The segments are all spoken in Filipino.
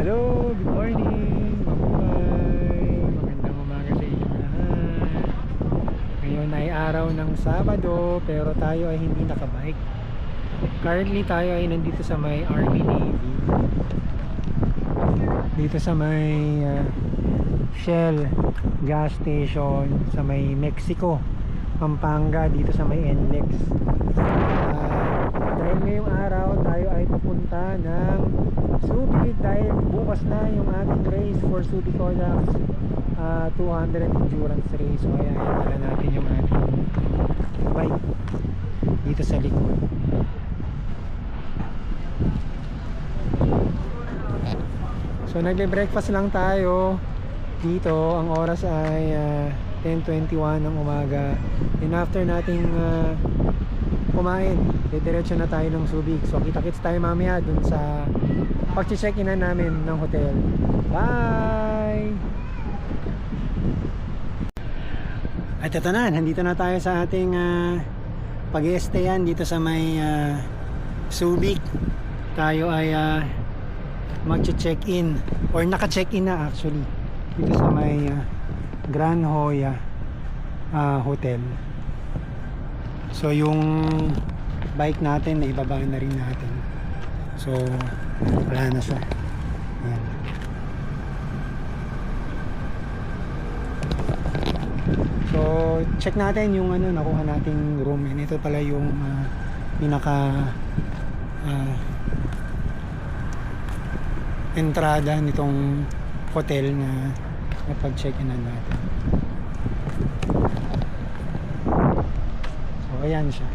Hello, good morning, mabuhay, magandang umaga sa inyong lahat. Ngayon ay araw ng Sabado, pero tayo ay hindi nakabike. Currently tayo ay nandito sa may Army Navy, dito sa may Shell gas station sa may Mexico, Pampanga, dito sa may NLEX. Dahil ngayong araw tayo ay pupunta ng Subic dahil bukas na yung ating race for Subic Audax 200 endurance race. So ayan, dala natin yung ating bike dito sa likod. So nagle-breakfast lang tayo dito. Ang oras ay 10:21 ng umaga. And after nating kumain, diretso na tayo ng Subic. So kita-kits tayo mamaya dun sa pag-check-in namin ng hotel. Bye! At ito na, nandito na tayo sa ating pag-i-stayan dito sa may Subic. Tayo ay mag-check-in or naka-check-in na actually dito sa may Grand Hoya Hotel. So yung bike natin na ibaba na rin natin. So wala na siya. Ayan. So check natin yung nakuha nating room. And ito pala yung pinaka entrada nitong hotel na napag-check-in natin. So ayan siya,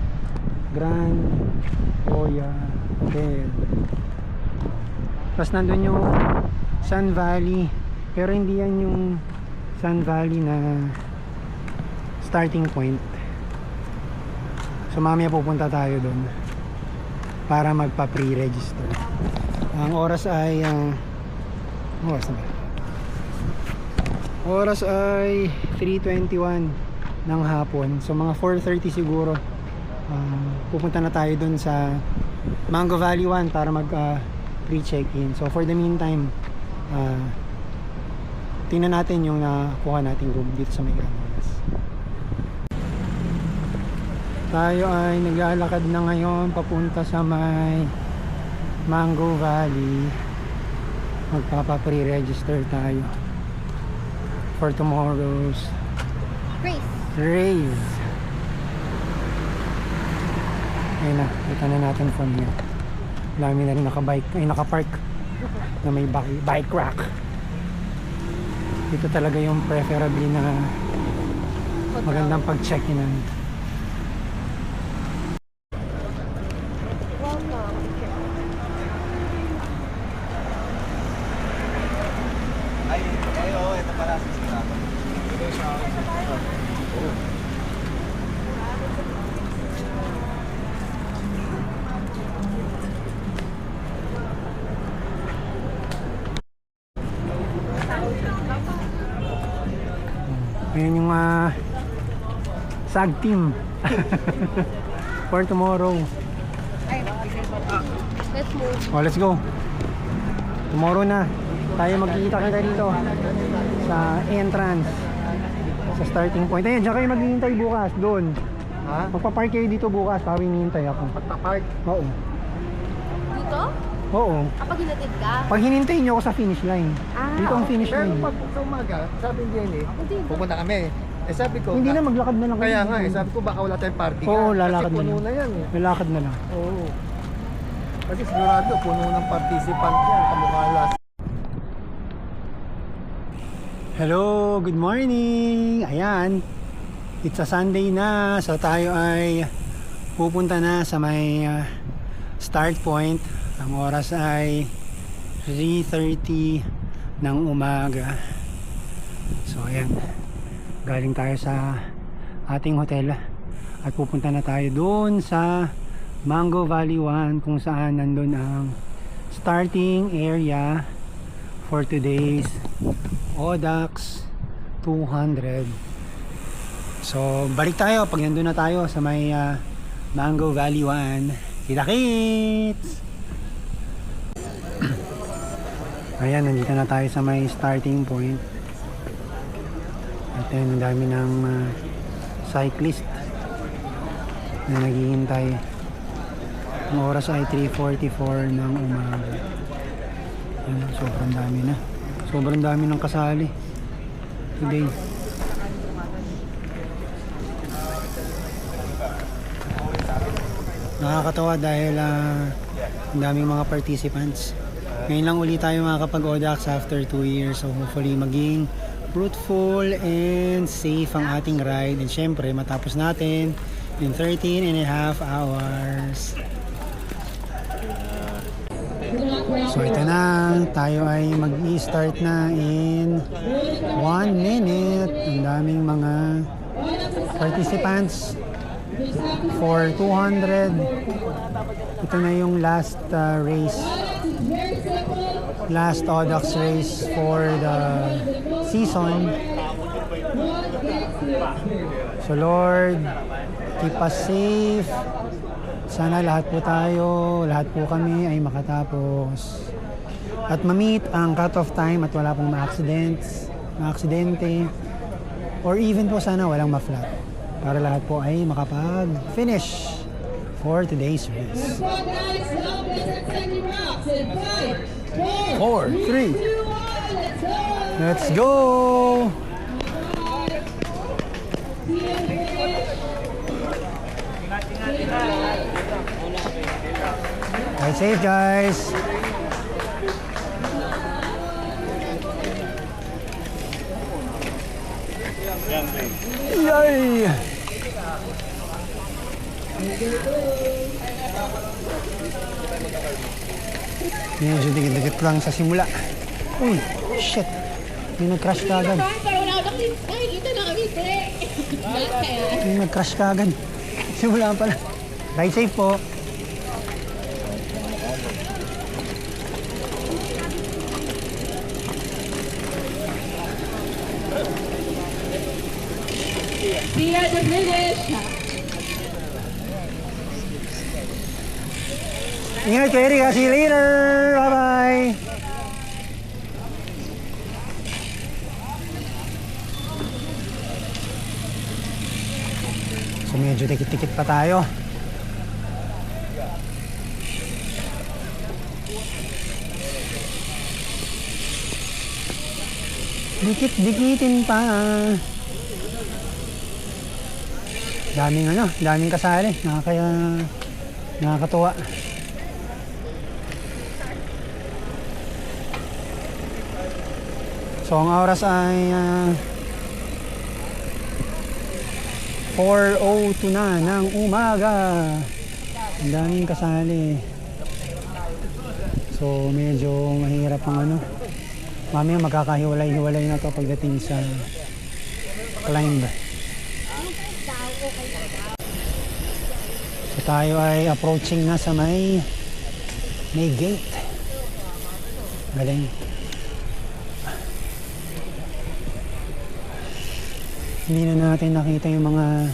Grand Hoya Hotel. Tapos nandun yung Sun Valley, pero hindi yan yung Sun Valley na starting point. So mamaya pupunta tayo doon para magpa pre-register. Ang oras ay oras ay 3:21 ng hapon. So mga 4:30 siguro pupunta na tayo dun sa Mango Valley 1 para mag pre-check-in. So for the meantime, tingnan natin yung nakuha nating room dito sa may Grand Hoya. Tayo ay naglalakad na ngayon papunta sa may Mango Valley. Magpapa pre-register tayo for tomorrow's race. Ayun na, kita na natin from here. Dami na rin nakabike, ay nakapark na may bike rack. Ito talaga yung preferably na magandang pag-check-inan. Ayan yung SAG team for tomorrow. Let's move. Oh, let's go. Tomorrow na tayo magkikita-kita dito sa entrance, sa starting point. Ayan, dyan kayo maghihintay bukas doon. Ha? Magpapark kayo dito bukas, parang hinihintay ako. Magpa-park? Oo. Dito? Oo. Kapag hinatid ka? Pag hinintay nyo ako sa finish line. Dito ang finish Pero line. pag sa umaga, sabi niya Hindi. pupunta kami. Eh sabi ko, Hindi na, maglakad na lang kayo. kaya nga sabi ko baka wala tayong party Oo, ka. lalakad Kasi na puno lang. na yan eh. Lalakad na lang. Oo. Kasi sigurado, puno ng participant yan, kamukha last. Hello, good morning. Ayan, it's a Sunday na. So tayo ay pupunta na sa may start point. Ang oras ay 3:30 ng umaga. So ayan, galing tayo sa ating hotel at pupunta na tayo doon sa Mango Valley 1 kung saan nandun ang starting area for today's Audax 200. So balik tayo pag nandun na tayo sa may Mango Valley 1. Kita-kits! Ayan, nandito na tayo sa may starting point. At ang dami ng cyclist na naghihintay. Ang oras ay 3:44 ng umaga. Ayan, sobrang dami na. Sobrang dami ng kasali today. Nakakatawa dahil ang daming mga participants. Ngayon lang ulit tayo makakapag-ODAX after 2 years. So hopefully maging fruitful and safe ang ating ride. And syempre matapos natin in 13.5 hours. So ito na, tayo ay mag-i-start na in 1 minute. Ang daming mga participants for 200. Ito na yung last race, last ODAX race for the season. So Lord, keep us safe. Sana lahat po tayo, lahat po kami ay makatapos at ma-meet ang cut-off time at wala pong ma-aksidente, or even po sana walang ma-flat para lahat po ay makapag-finish for today's race. 4, 3, let's go! Ride safe, guys. Yay! Medyo dikit-dikit lang sa simula. Uy, shit. May nag-crash ka agad. Pero wala akong nakikita na kami, pre. May nag-crash ka agad. Simula pala. Ride safe po. See you at the finish. Ingat kayo, Erika. See you later. Bye-bye. So medyo tikit-tikit pa tayo. Dikit-dikitin pa. Daming kasali. Nakakatuwa. So ang oras ay 4:02 na ng umaga. Ang daming kasali. So medyo mahirap ang mamaya magkakahiwalay-hiwalay na to pagdating sa climb. So tayo ay approaching na sa may gate. Galing. Hindi na natin nakita yung mga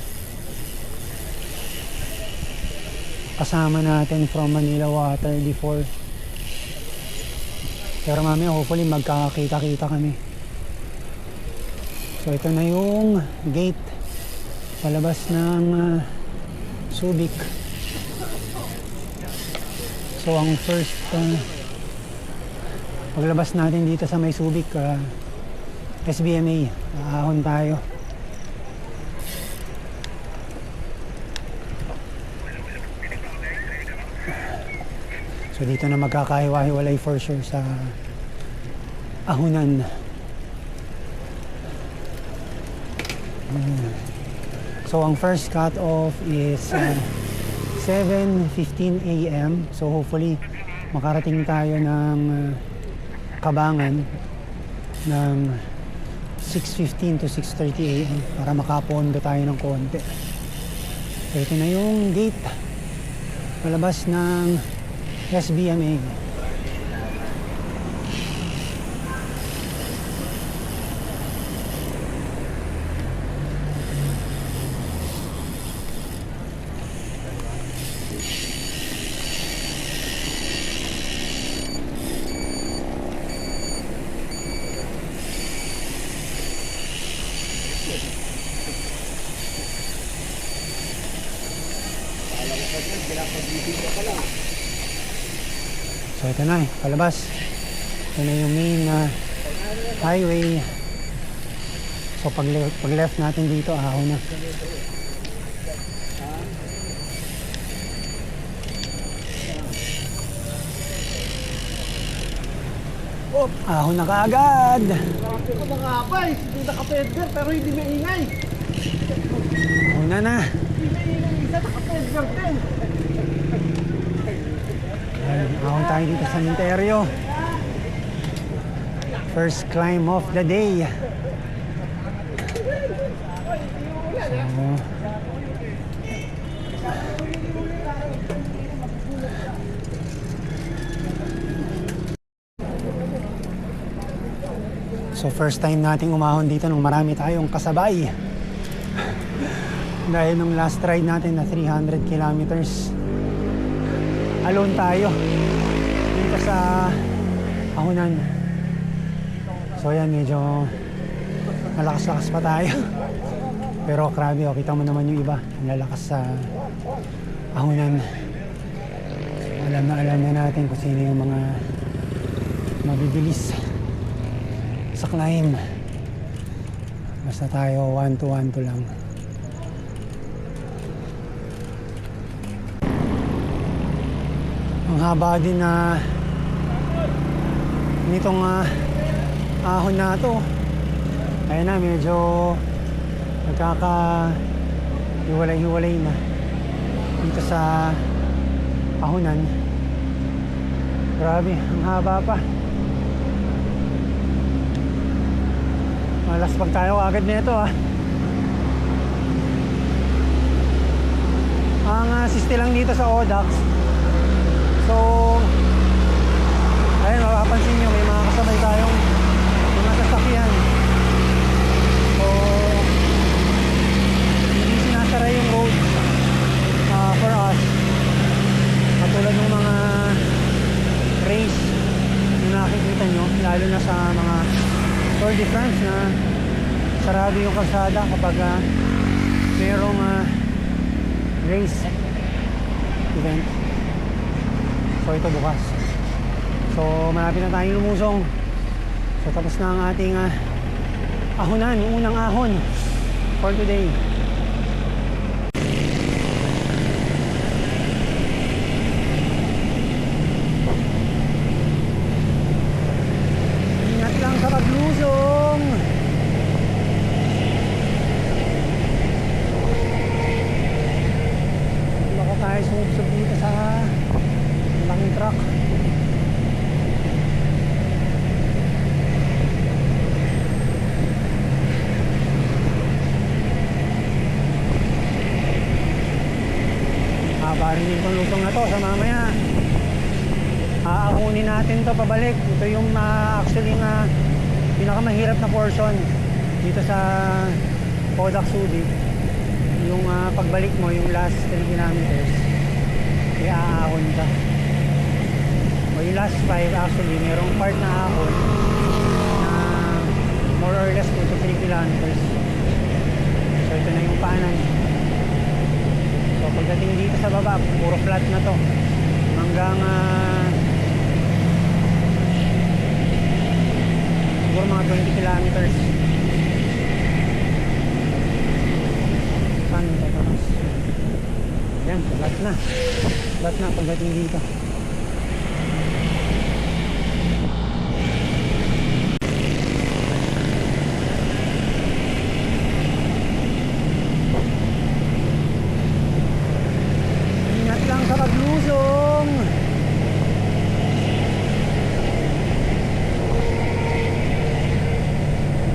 kasama natin from Manila Water before. Pero mamaya hopefully magkakakita-kita kami. So ito na yung gate palabas ng Subic. So ang first paglabas natin dito sa may Subic, SBMA, ahon tayo. So dito na magkakahiwa-hiwalay for sure sa ahunan. So ang first cut off is 7:15 AM. So hopefully makarating tayo ng Kabangan ng 6:15 to 6:30 AM para makapondo tayo ng konti. So ito na yung gate palabas ng SBMA. So ito na palabas. Ito na yung main highway. So pag left natin dito, ahon na. Ahon na kaagad. Marami ko mga abay. Hindi nakapedger pero hindi maingay. Ahon na. Hindi maingay isa nakapedger din. Ahon tayo dito sa cemetery. First climb of the day. So first time nating umahon dito nung marami tayong kasabay. Dahil nung last ride natin na 300 kilometers, alone tayo dito sa Ahonan. So yan, medyo malakas-lakas pa tayo. Pero grabe, kita mo naman yung iba, ang lalakas sa Ahonan. Alam na natin kung sino yung mga mabibilis sa climb. Basta tayo 1-2 lang. Ang haba din na nitong ahon na to. Ayan na, medyo nagkaka-hiwalay-hiwalay na dito sa Ahonan. Grabe, ang haba pa. Malaspag tayo agad nito Ang siste lang dito sa Odax. So ayun, mapapansin nyo may mga kasabay tayong mga sasakyan. So hindi sinasara yung road for us. Katulad ng mga race yung nakikita nyo, lalo na sa mga Tour de France na sarado yung kalsada kapag merong race event. So ito bukas. So malapit na tayong lumusong. So tapos na ang ating ahonan, yung unang ahon for today. Ingat lang sa paglusong. Baka tayo sumubsob dito sa malaking truck. Parang yung lusong na to sa mamaya. Aakunin natin to pabalik. Ito yung actually pinakamahirap na portion dito sa Podac Subic. Yung pagbalik mo, yung last 10 kilometers, may aahon ka. O yung last 5 actually, merong part na ahon na more or less 2 to 3 kilometers. So ito na yung paanan. So pagdating dito sa baba, puro flat na to hanggang siguro mga 20 kilometers. Saan ito tapos? Yan, flat na pagdating dito. Sa paglusong.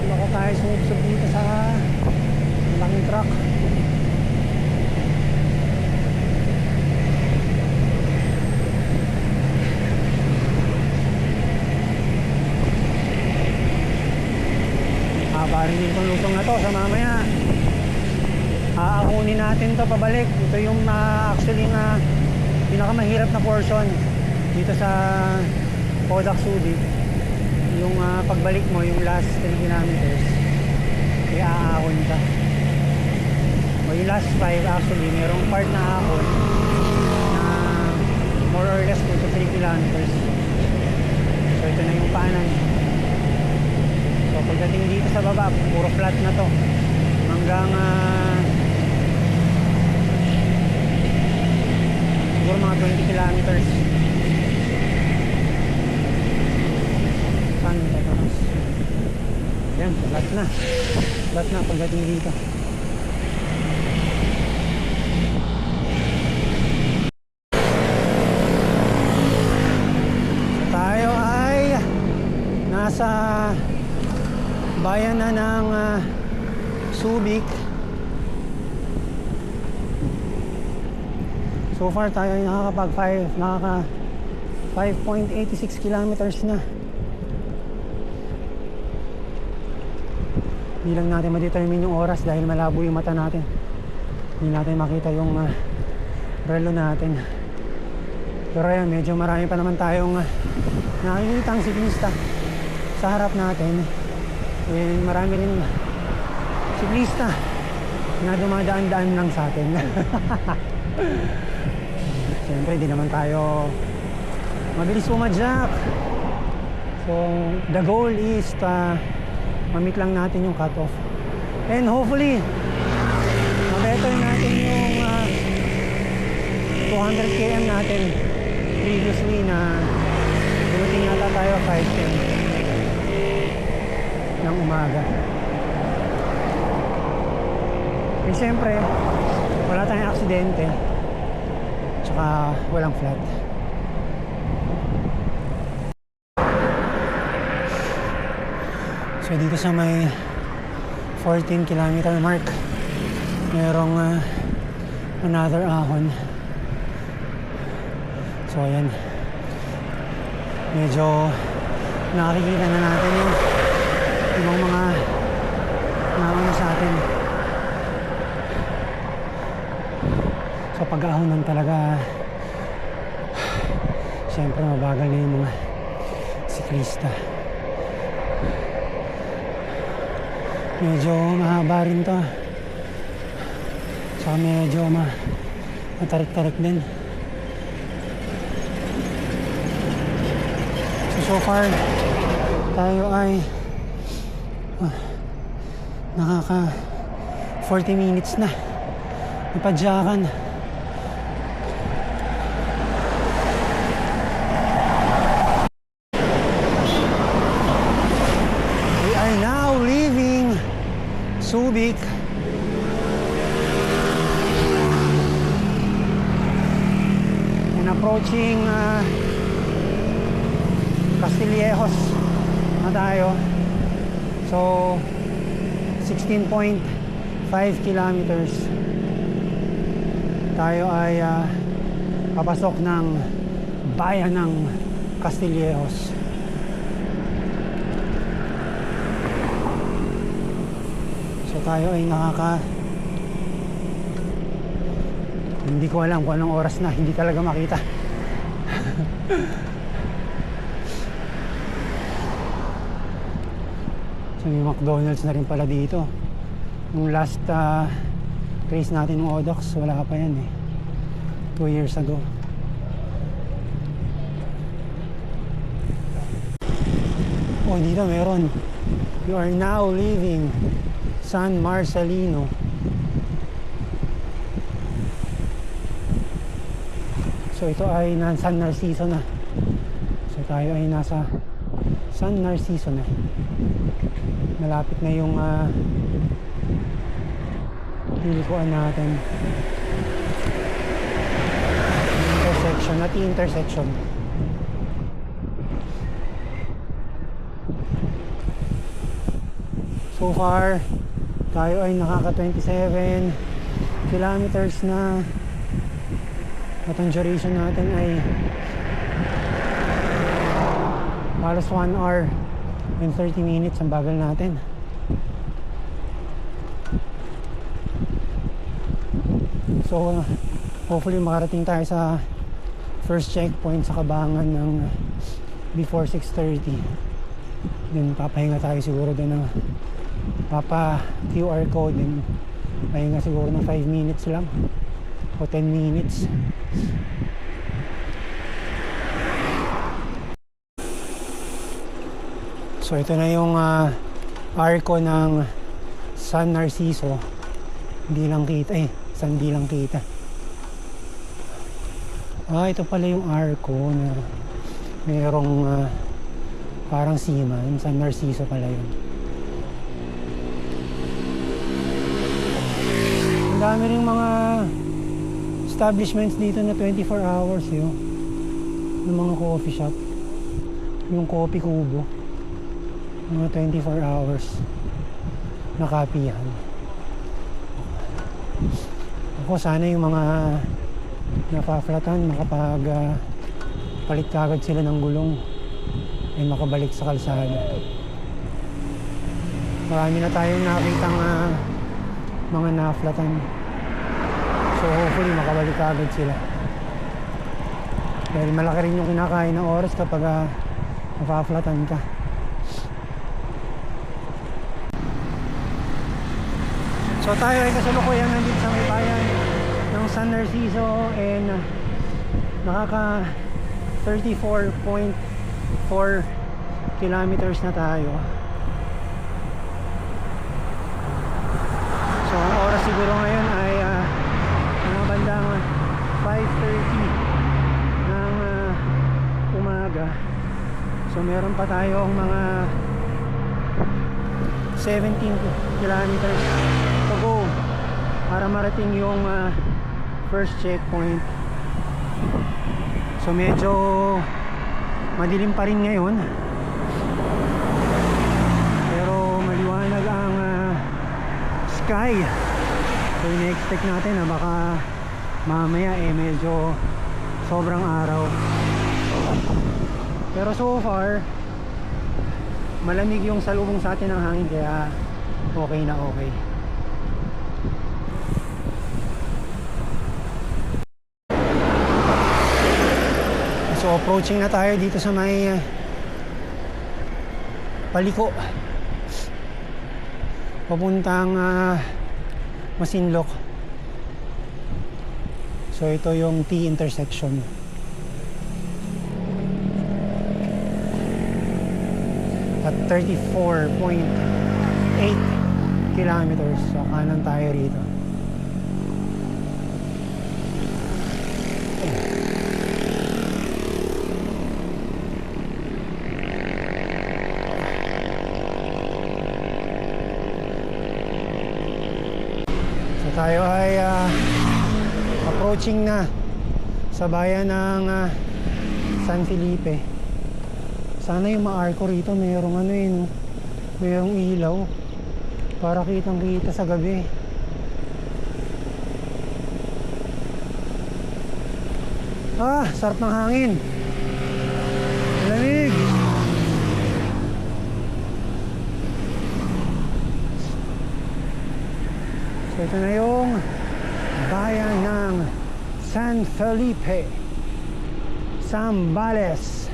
Baka tayo sumubsob dito sa malaking truck. Parang yung lusong na to sa mamaya. Aakunin natin to pabalik. Ito yung actually pinakamahirap na portion dito sa Podac Subic. Yung pagbalik mo, yung last 10 kilometers, may aahon ka. O yung last 5 actually, merong part na ahon na more or less 2 to 3 kilometers. So ito na yung paanan. So pagdating dito sa baba, puro flat na to hanggang siguro mga 20 kilometers. San Petros. Yan, flat na. Flat na pagdating dito. So tayo ay nasa bayan na ng Subic. So far tayo ay nakaka 5.86 kilometers na. Hindi lang natin ma-determine yung oras dahil malabo yung mata natin. Hindi natin makita yung relo natin. Pero ayan, medyo marami pa naman tayong nakikitang siklista sa harap natin. And marami rin siklista na dumadaan-daan lang sa atin. Siyempre, di naman tayo mabilis pumadyak. So, the goal is ma-meet lang natin yung cutoff. And hopefully, ma-better natin yung 200 km natin previously na dumating yata tayo 5:10 ng umaga. And syempre, wala tayong aksidente tsaka walang flat. So dito sa may 14 kilometer mark merong another ahon. So ayan, medyo nakikita na natin yung ibang mga nauna sa atin. So pag-ahonan talaga, siyempre mabagal na yung mga siklista. Medyo mahaba rin to. So medyo matarik-tarik din. So far tayo ay nakaka 40 minutes na napadyakan. We are now leaving Subic. And approaching Castillejos na tayo. So 16.5 kilometers tayo ay papasok ng bayan ng Castillejos. So tayo ay hindi ko alam kung anong oras na, hindi talaga makita. So may McDonald's na rin pala dito. Yung last race natin ng Odox, wala pa yan 2 years ago. Oh, dito meron. You are now leaving San Marcelino. So ito ay San Narciso na. So tayo ay nasa San Narciso na. Malapit na yung nilikuan natin. Intersection, at intersection. So far tayo ay nakaka 27 kilometers na. At ang duration natin ay halos 1 hour and 30 minutes. Ang bagal natin. So hopefully makarating tayo sa first checkpoint sa Kabangan ng before 6:30. Then papahinga tayo siguro din ng papa QR code, din pahinga siguro ng 5 minutes lang o 10 minutes. So ito na yung arko ng San Narciso. Hindi lang kita hindi lang kita. Ito pala yung arko na merong parang seaman. San Narciso pala yun. Ang dami rin mga establishments dito na 24 hours yun. Ng mga coffee shop. Yung Coffee Kubo. Mga 24 hours na kapihan. Ako sana yung mga napaflatan makapag palit kagad sila ng gulong ay makabalik sa kalsada. Marami na tayong nakitang mga naflatan, so hopefully makabalik kagad sila dahil malaki rin yung kinakain ng oras kapag napaflatan ka. So tayo ay kasalukuyan nandito sa may bayan ng San Narciso and nakaka 34.4 kilometers na tayo. So ang oras siguro ngayon ay mga bandang 5:30 ng umaga. So meron pa tayong mga 17 kilometers to go para marating yung first checkpoint. So medyo madilim pa rin ngayon, pero maliwanag ang sky. So ina-expect natin na baka mamaya medyo sobrang araw, pero so far malamig yung salubong sa atin ng hangin, kaya okay na okay. So approaching na tayo dito sa may paliko papuntang Masinloc. So ito yung T intersection. At 34.8 kilometers. So kanan tayo rito. So tayo ay approaching na sa bayan ng San Felipe. Sana yung ma-arko rito mayroong mayroong ilaw para kitang kita sa gabi. Sarap ng hangin, lamig. So ito na yung bayan ng San Felipe, Zambales.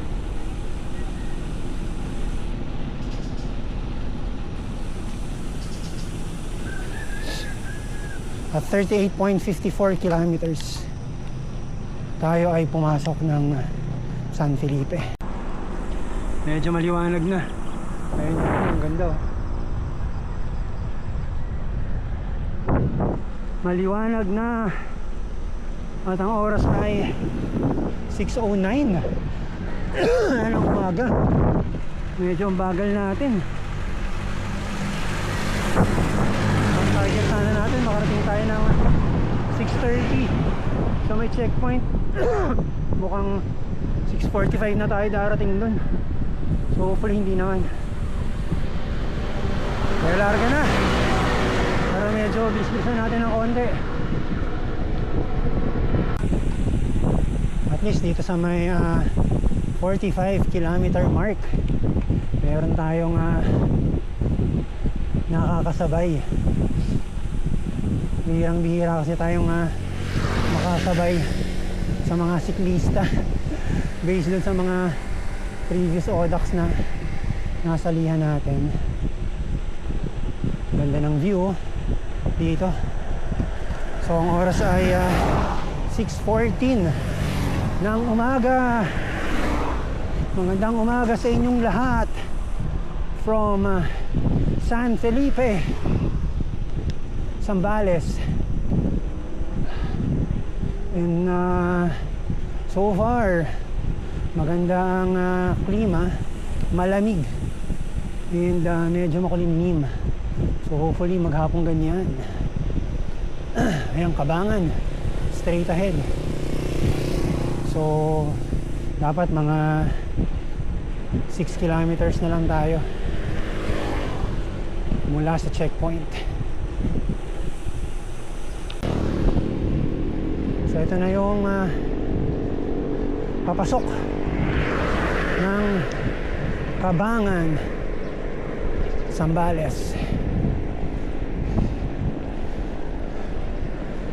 At 38.54 kilometers tayo ay pumasok ng San Felipe. Medyo maliwanag na. Ayun, ang ganda oh. Maliwanag na. At ang oras ay 6:09 anong umaga. Medyo ang bagal natin. Target sana natin makarating tayo ng 6:30 so may checkpoint. Mukhang 6:45 na tayo darating dun, so hopefully hindi naman. Kaya larga na para medyo bilis-bilisan natin ng konti. At least dito sa may 45 kilometer mark meron tayong nakakasabay. Bihirang-bihira kasi tayong makasabay sa mga siklista based dun sa mga previous ODAX na nasalihan natin. Ganda ng view dito. So ang oras ay 6:14 ng umaga. Magandang umaga sa inyong lahat. from San Felipe, Zambales. And so far maganda ang klima, malamig and medyo makulimlim. So hopefully maghapong ganyan. Ayan, Kabangan, straight ahead. So dapat mga 6 kilometers na lang tayo mula sa checkpoint. So ito na yung papasok ng Kabangan, Zambales.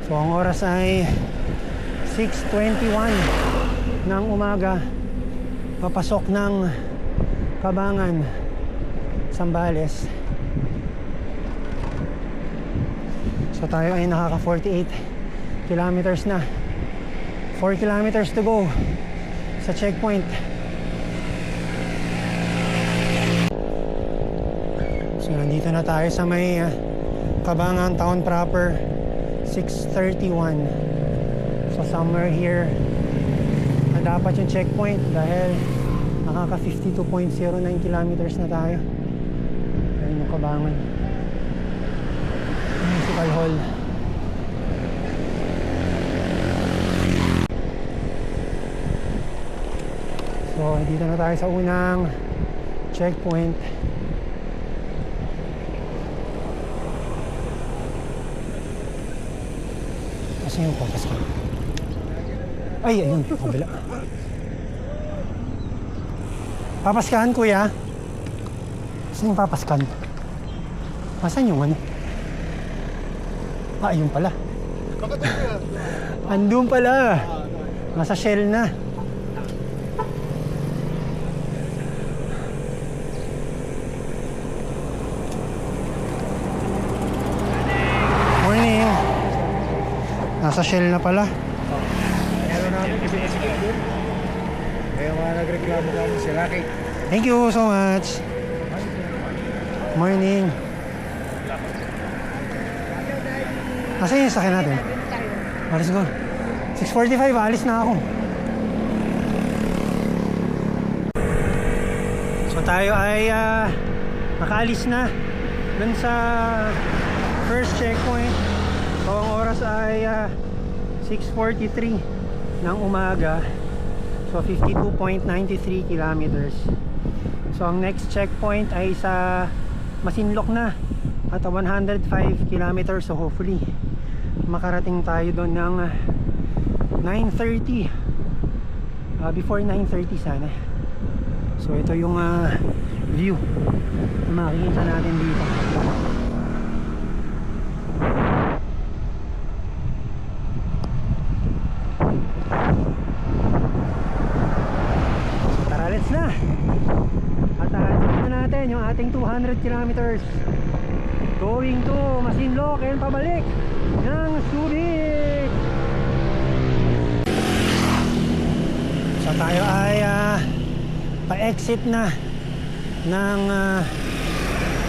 So ang oras ay 6:21 ng umaga. Papasok ng Kabangan, Zambales. So tayo ay nakaka 48 kilometers na. 4 kilometers to go sa checkpoint. So nandito na tayo sa may Kabangan town proper. 6:31. So somewhere here na dapat yung checkpoint dahil nakaka 52.09 kilometers na tayo. Ayun yung Kabangan Municipal Hall. So dito na tayo sa unang checkpoint. Kasi yung papaskan. Ay, ayun, kabila. Papaskan, kuya. Saan yung papaskan? Saan yung ano? Ah, ayun pala. Andun pala. Nasa Shell na. Morning. Nasa Shell na pala. Ano namin kasi doon. Kaya mga nagreklamo kami si Rocky. Thank you so much. Morning. Nasaan yung sakyan natin? Let's go. 6:45, alis na ako. So tayo ay nakaalis na dun sa first checkpoint. So ang oras ay 6:43 ng umaga. So 52.93 kilometers. So ang next checkpoint ay sa Masinloc na at 105 kilometers. So hopefully makarating tayo doon ng 9:30, before 9:30 sana. So ito yung view na makikita natin dito. So tara, let's na. At dito natin yung ating 200 kilometers going to Masinloc and pabalik ng Subic. So tayo ay pa-exit na ng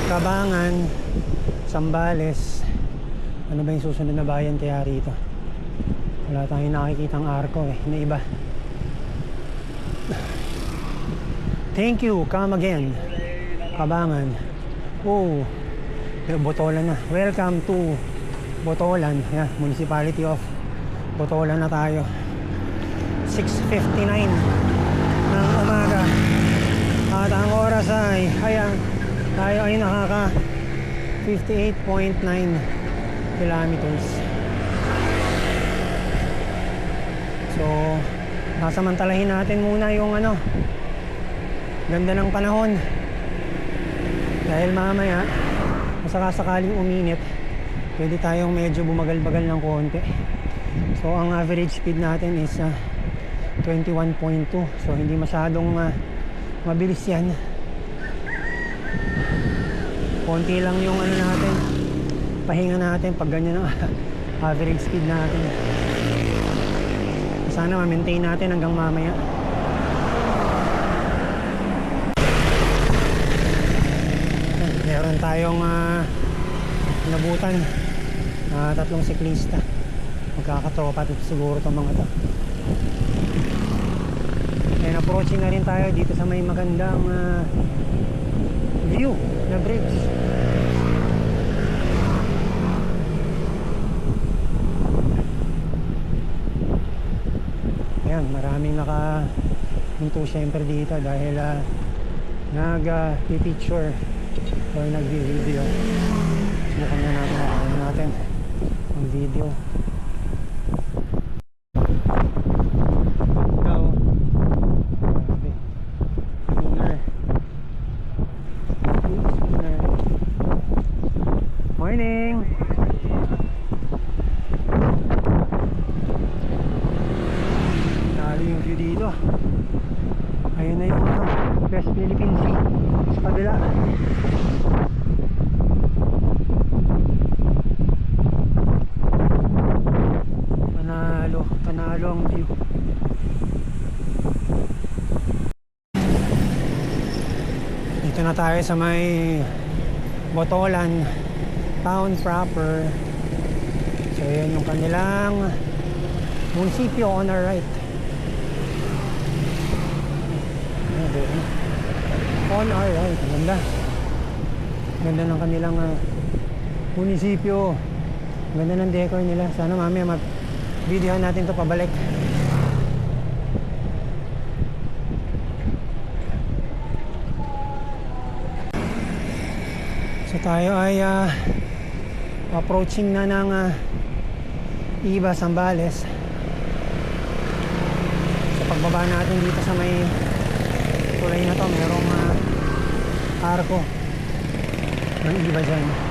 Kabangan, Zambales. Ano ba yung susunod na bayan kaya rito? Wala tayong nakikitang arko na iba. Thank you, come again. Kabangan. Oh, Botolan na. Welcome to Botolan. Yeah, Municipality of Botolan na tayo. 6:59 ng umaga. At ang oras ay ayan, tayo ay nakaka 58.9 kilometers. So nasamantalahin natin muna yung ganda ng panahon dahil mamaya masakasakaling uminit, pwede tayong medyo bumagal-bagal ng konti. So ang average speed natin is 21.2. So hindi masyadong mabilis yan. Konti lang yung natin, pahinga natin pag ganyan ang average speed natin. Sana ma-maintain natin hanggang mamaya. meron tayong nabutan na tatlong siklista. Magkakatropa siguro itong mga to. And approaching na rin tayo dito sa may magandang view na bridge. Ayan, maraming nakapunto syempre dito dahil nag-picture or nag-video. Subukan na natin ang video. Ikaw, grabe. Inner. Inner. Morning! Lalo yung view dito. Ayun na yung West Philippine Sea sa kabila. Panalo ang view. Dito na tayo sa may Botolan town proper. So yun yung kanilang munisipyo on our right. On our right, ang ganda. Ganda ng kanilang munisipyo. Ganda ng decor nila. Sana mamaya videohan natin to pabalik. So tayo ay approaching na ng Iba, Zambales. Sa pagbaba natin dito sa may tulay na to, merong arko ng Iba dyan.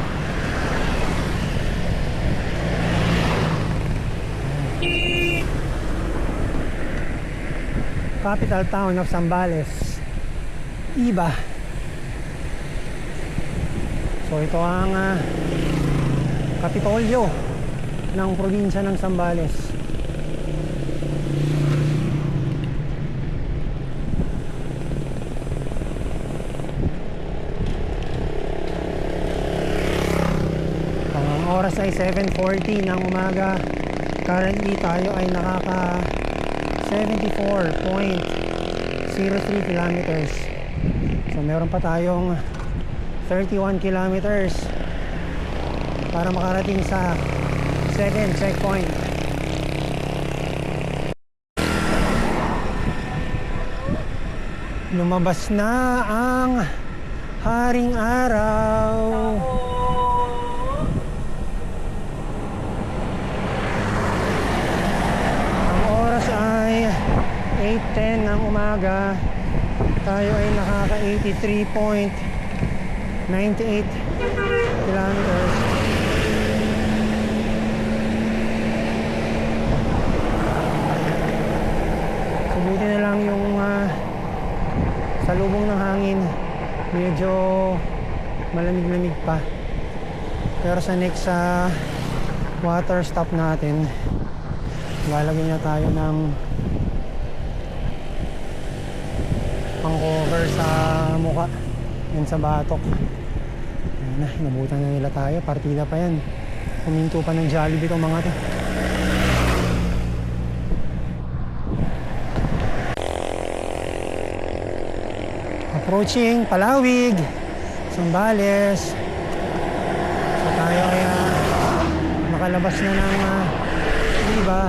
Capital town of Zambales, Iba. So ito ang kapitolyo ng probinsya ng Zambales. Ang oras ay 7:40 ng umaga. Currently tayo ay nakaka 74.03 kilometers. So meron pa tayong 31 kilometers para makarating sa second checkpoint. Lumabas na ang haring araw. Ang oras ay 8:10 ng umaga. Tayo ay nakaka 83.98 kilometers. Subuti na lang yung salubong ng hangin, medyo malamig-lamig pa. Pero sa next water stop natin, lalagyan na tayo ng pang-cover sa mukha yan sa batok. Ayun na, inabutan na nila tayo. Partida pa yan. Kuminto pa ng Jollibee itong mga to. Approaching Palawig, Zambales. So tayo ay nakalabas na ng Iba.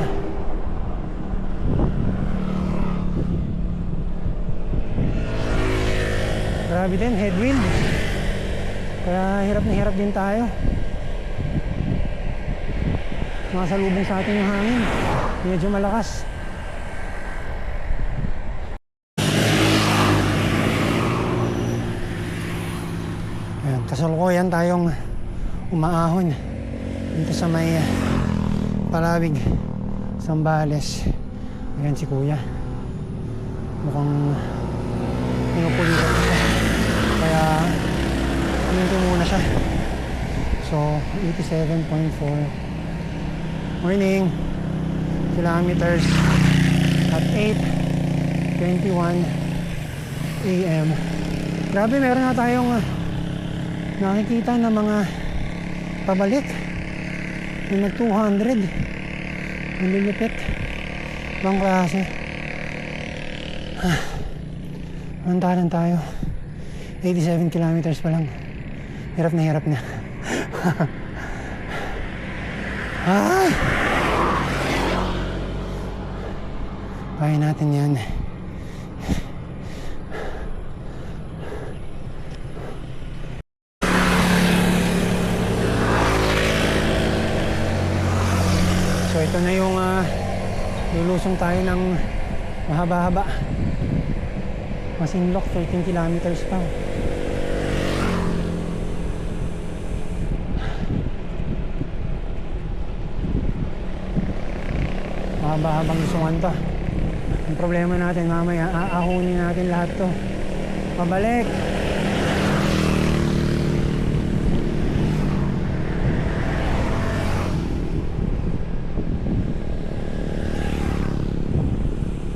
Grabe din, headwind. Kaya hirap na hirap din tayo. Nakasalubong sa atin yung hangin. Medyo malakas. Ayan, kasalukuyan tayong umaahon dito sa may Palawig, Zambales. Ayan si Kuya. Mukhang pinupulitan siya. Kaya huminto muna siya. So 87.4 morning kilometers at 8:21 AM. Grabe, meron na tayong nakikita ng mga pabalik yung nag 200. Ang lulupit. Ibang klase. Mantalan tayo. 87 kilometers pa lang. Hirap na hirap na. Ay! Kaya natin yan. So ito na yung lulusong tayo ng mahaba-haba. Masinloc, 13 kilometers pa. Mahaba-habang lusungan to. Ang problema natin mamaya, aahunin natin lahat to. Pabalik!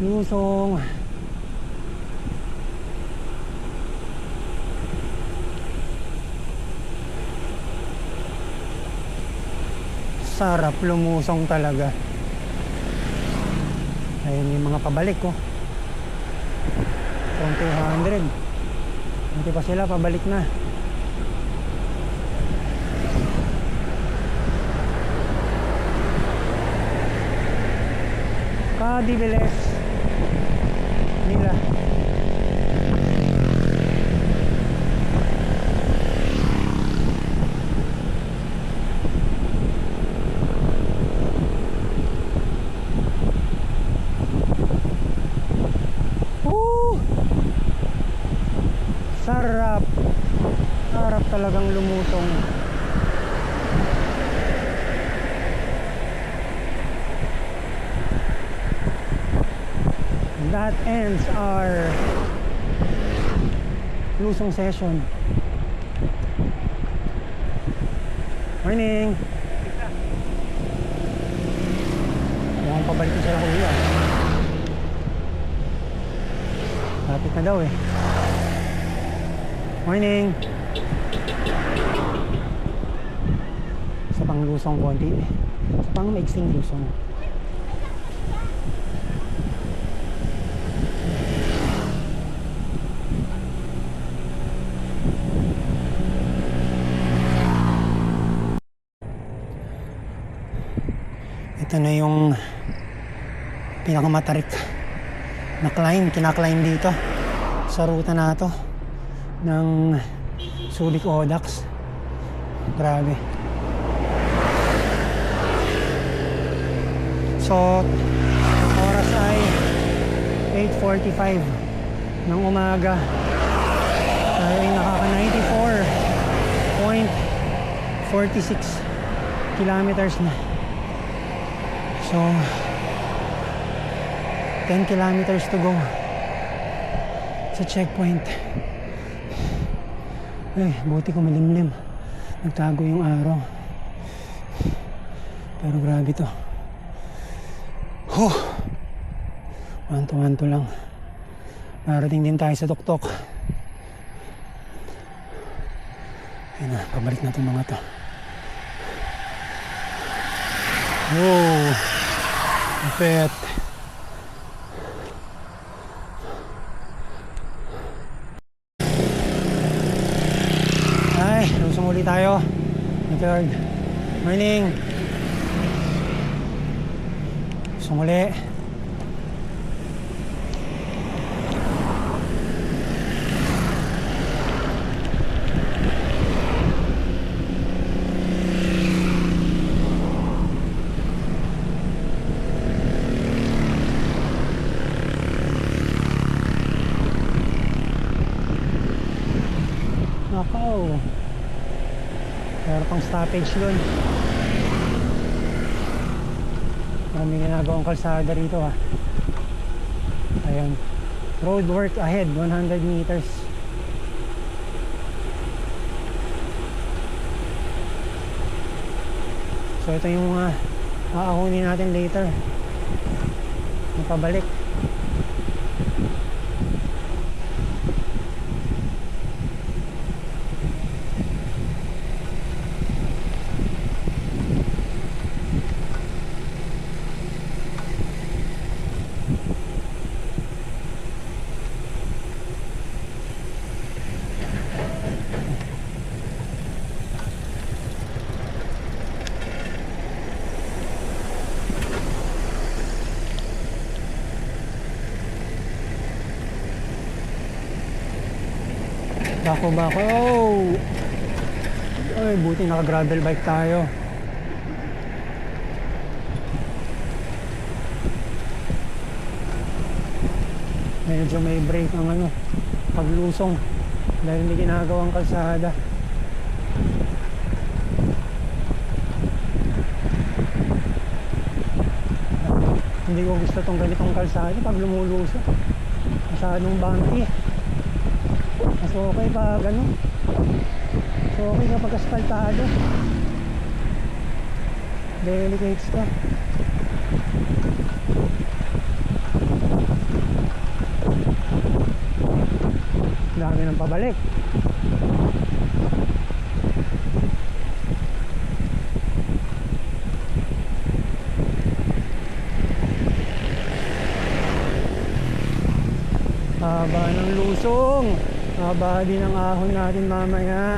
Lusong. Sarap lumusong talaga. Ayun yung mga pabalik ko. From 200. Hindi pa sila, pabalik na. Kadibiles nila. Sarap. Sarap talagang lumutong. That ends our lusong session. Morning. Mukhang pabalik na sila kuya. Lapit na daw eh. Morning. Sa pang lusong konti. Sa pang maiksing lusong. Ito na yung pinakamatarik na climb, kinaklimb dito sa ruta na to ng Subic Audax. Grabe. So oras ay 8:45 ng umaga. Tayo ay nakaka 94.46 kilometers na. So 10 kilometers to go sa checkpoint. Eh, buti ko malimlim. Nagtago yung araw. Pero grabe to. Wanto-wanto lang. Narating din tayo sa tuktok. Ayun na, pabalik na itong mga to. Kapit. Ay, lusong ulit tayo. Third. Morning. Lusong ulit. Nakaw. Meron pang stoppage doon. Maraming ginagawang kalsada rito ha. Ayan. Road work ahead, 100 meters. So ito yung aahunin natin later. Yung pabalik. Bako. Oh! Ay, buti naka-gravel bike tayo. Medyo may break ang ano, paglusong dahil may ginagawang kalsada. Hindi ko gusto tong ganitong kalsada pag lumulusong. Masyadong bumpy. Mas okay pag ano, mas okay kapag asfaltado. Delicate ka. Dami ng pabalik. Haba ng lusong. Haba din ang ahon natin mamaya.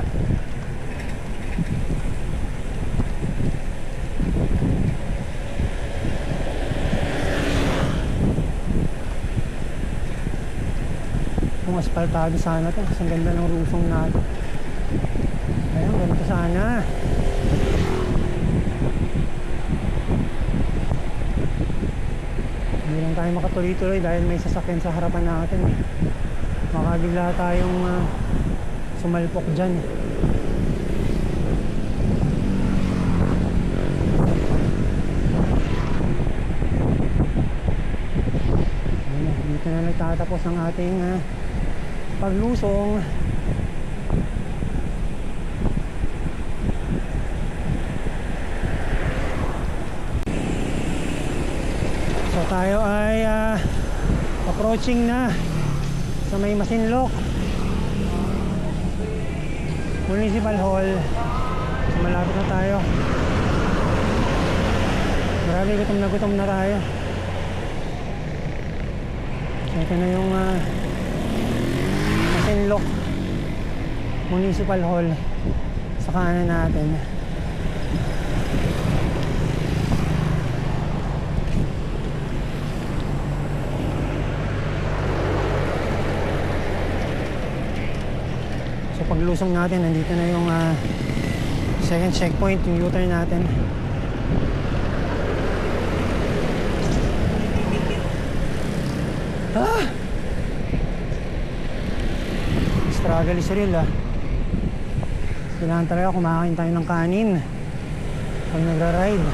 Kung asfaltado sana to, kasi ang ganda ng lusong natin. Ayun, ganito sana. Hindi lang tayo makatuloy-tuloy dahil may sasakyan sa harapan natin. Baka bigla tayong sumalpok dyan. Ayun, dito na nagtatapos ang ating paglusong. So tayo ay approaching na sa may Masinloc Municipal Hall. So malapit na tayo. Grabe, gutom na tayo. So ito na yung Masinloc Municipal Hall sa kanan natin. So paglusong natin, nandito na yung second checkpoint, yung U-turn natin. Struggle is real Kailangan talaga kumakain tayo ng kanin pag nagra-ride.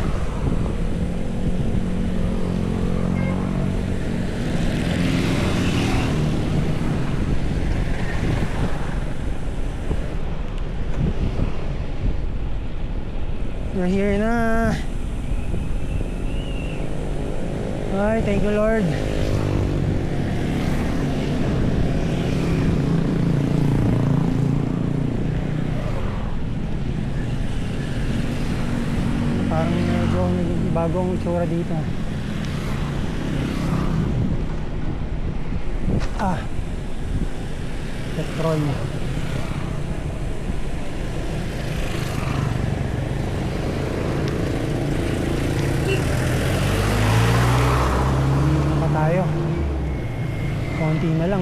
We're here na. Ay, thank you Lord. Parang medyo may bagong itsura dito. Petrol. Tayo konti na lang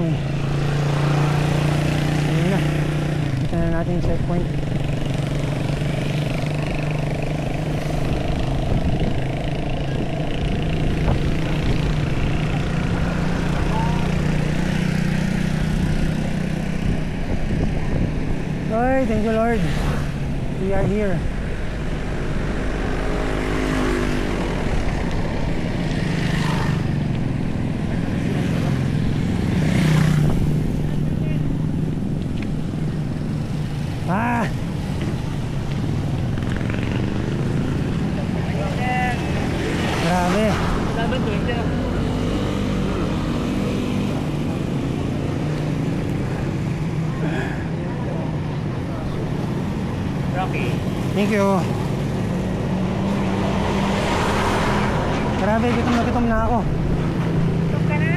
ayun na, kita na natin yung checkpoint. Ay, thank you Lord, we are here. Grabe. Rocky. Thank you. Grabe, gutom na ako. Gutom ka na?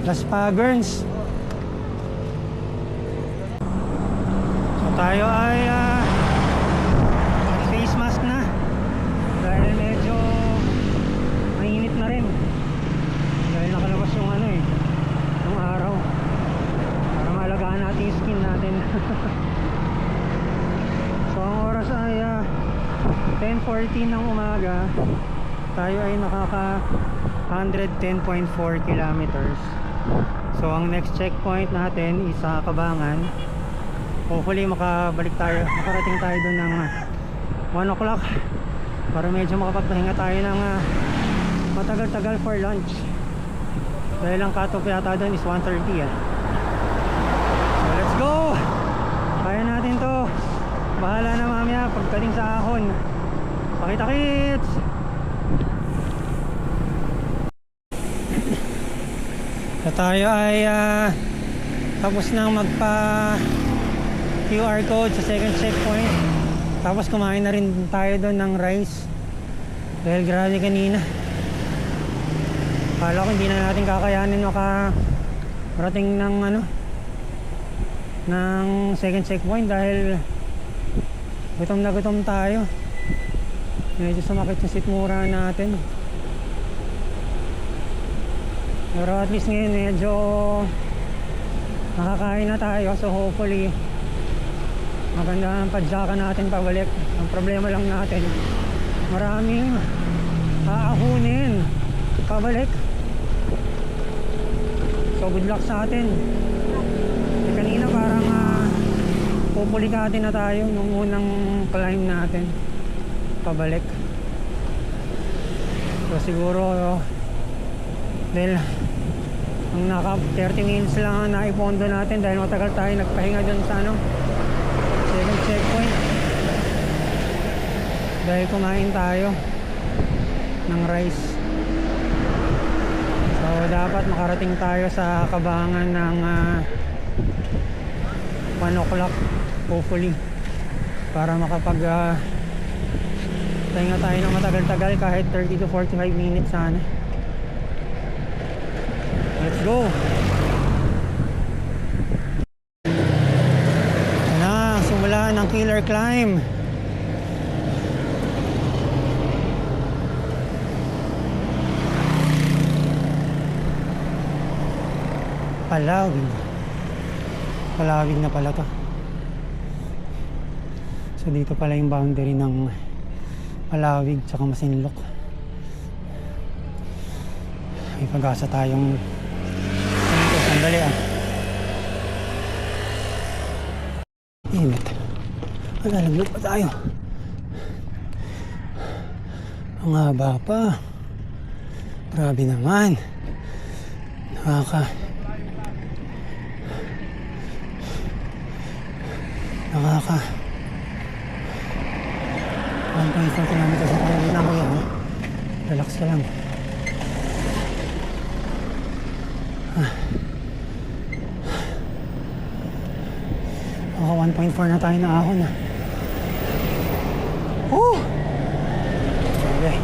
Las Pagerns. So tayo ay face mask na dahil medyo 10:14 ng umaga, tayo ay nakaka 110.4 kilometers. So ang next checkpoint natin is sa Cabangan. Hopefully makarating tayo doon ng 1 o'clock para medyo makapagpahinga tayo ng matagal-tagal for lunch. Dahil ang cut-off yata doon is 1:30 eh. So let's go! Kaya natin to. Bahala na mamaya pagdating sa ahon. Pakita-kits! So tayo ay tapos nang magpa QR code sa second checkpoint. Tapos kumain na rin tayo doon ng rice. Dahil grabe kanina. Akala ko hindi na natin kakayanin makarating ng ng second checkpoint dahil gutom na gutom tayo. Medyo sumakit yung sikmura natin. Pero at least ngayon medyo nakakain na tayo, so hopefully maganda ang padyakan natin pabalik. Ang problema lang natin, maraming aahunin pabalik. So good luck sa atin. Kanina parang pupulikatin na tayo nung unang climb natin pabalik. So siguro dahil ang naka 30 minutes lang ang naipondo natin dahil matagal tayo nagpahinga dyan sa second checkpoint dahil kumain tayo ng rice. So dapat makarating tayo sa Cabangan ng 1 o'clock hopefully para makapag pahinga tayo ng matagal-tagal kahit 30 to 45 minutes sana. Let's go! Yan na, simula ng killer climb. Palawig na pala to. So dito pala yung boundary ng Palawig tsaka Masinloc. May pag-asa tayong dito, sandali init. Malalaglag pa tayo. Ang haba pa. Grabe naman. Nakaka 1.4 kilometers na tayo na kuya. Relax ka lang. Ako 1.4 na tayo na ahon na. Okay.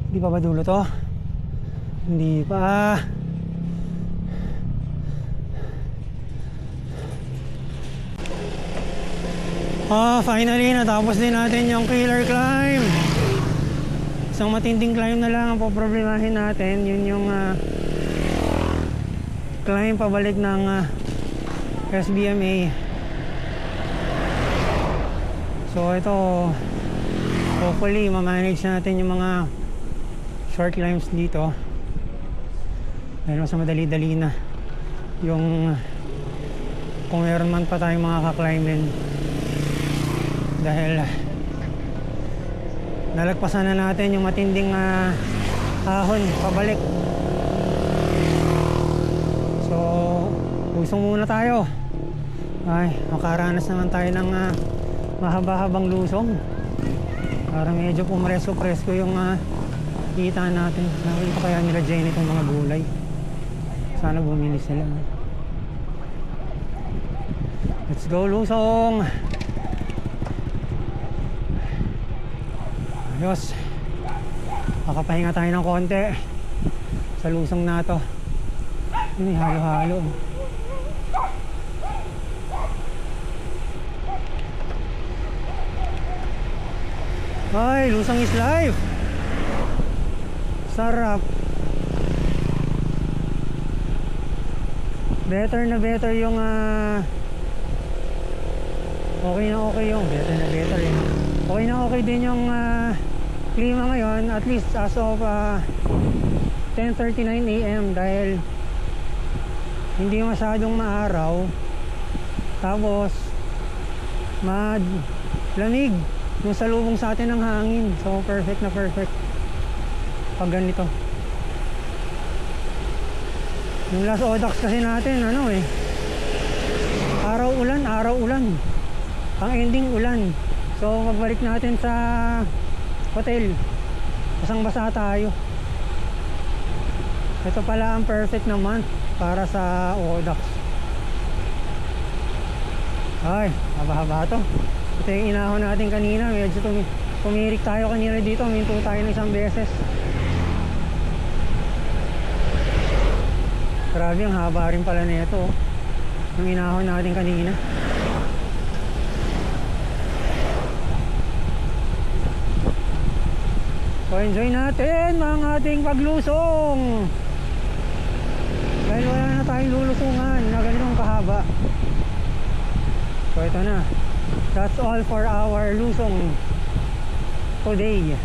Hindi pa ba dulo to? Hindi pa. Finally natapos din natin yung killer climb. Isang matinding climb na lang ang poproblemahin natin. Yun yung climb pabalik ng SBMA. So ito hopefully ma-manage natin yung mga short climbs dito. Dahil mas madali-dali na yung kung meron man pa tayong mga ka-climb din. Dahil nalagpasan na natin yung matinding ahon pabalik. So lusong muna tayo. Ay, makaranas naman tayo ng mahaba-habang lusong para medyo pumaresko-presko yung kita natin. Nakita kaya nila Jenny itong mga gulay. Sana bumili sila. Let's go lusong. Ayos. Makapahinga tayo ng konti sa lusong na to. Yun, halo-halo. Ay, lusong is life. Sarap. Better na better yung okay na okay yung better na better eh. Okay na okay din yung klima ngayon, at least as of 10:39 AM, dahil hindi masyadong maaraw, tapos lamig yung salubong sa atin ng hangin. So perfect na perfect pag ganito. Yung last Audax kasi natin ano eh, araw ulan, ang ending ulan. So pagbalik natin sa hotel, basang basa tayo. Ito pala ang perfect na month para sa Audax. Ay, haba-haba to. Ito yung inahon natin kanina. Medyo tumirik tayo kanina dito. Minto tayo ng isang beses. Grabe, ang haba rin pala nito. Yung inahon natin kanina. So enjoy natin mga ating paglusong. Dahil wala na tayong lulusungan na ganitong kahaba. So ito na. That's all for our lusong today.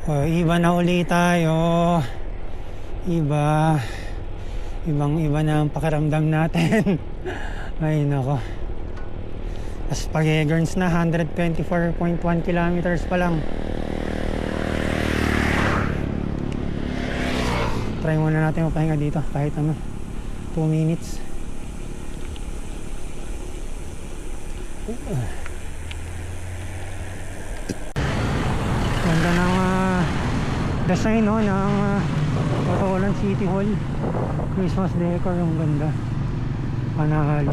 Iba na uli tayo. Ibang-iba na ang pakiramdam natin. Ay nako. As pag-Egerns na 124.1 kilometers pa lang. Try muna natin mapahinga dito kahit ano, 2 minutes. Ganda ng design no, ng Bacolod City Hall. Christmas decor, yung ganda. Panalo.